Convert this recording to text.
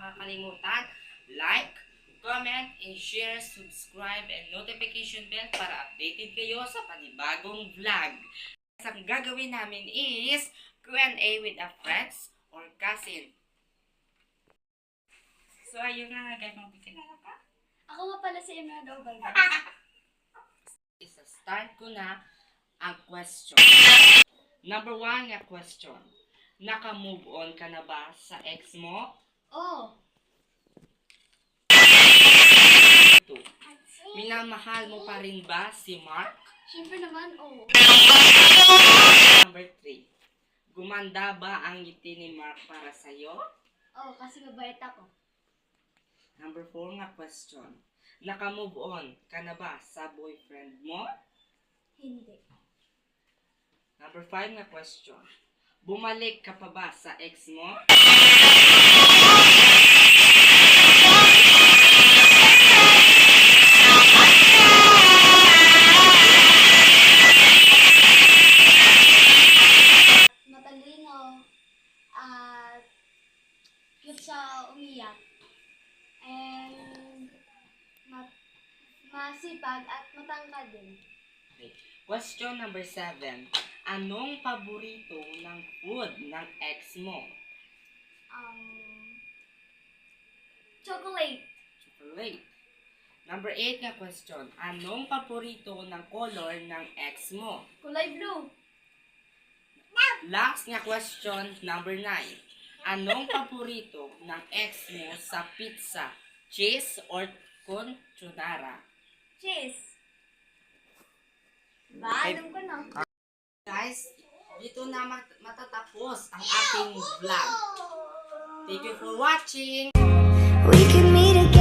kakalimutan, like, comment, and share, subscribe, and notification bell para updated kayo sa panibagong vlog. Ang gagawin namin is Q&A with a friends or cousin. So, ayun na nga guys, magpikilala ka. Ako nga pala si Emerald Ovaldo. Isa-start ko na ang question. Number 1 na question. Naka-move on ka na ba sa ex mo? Oh, 2. Minamahal mo pa rin ba si Mark? syempre naman, oh. Number 3. Gumanda ba ang ngiti ni Mark para sa'yo? Oh, kasi mabait ako. Number 4 nga question. Naka-move on ka na ba sa boyfriend mo? Hindi. Number 5 nga question. Bumalik ka pa ba sa ex mo? Matalino at cute sa umiyak. And masipag at matangkad din. Okay. Question number 7. Anong paborito ng food ng ex mo? Chocolate. Chocolate. Number 8 nga question. Anong paborito ng color ng ex mo? Kulay blue. Last nga question, number 9. Anong paborito ng ex mo sa pizza? Cheese or carbonara? Cheese. Ba, alam ko na. Guys, dito na matatapos ang ating vlog. Thank you for watching! We can meet again.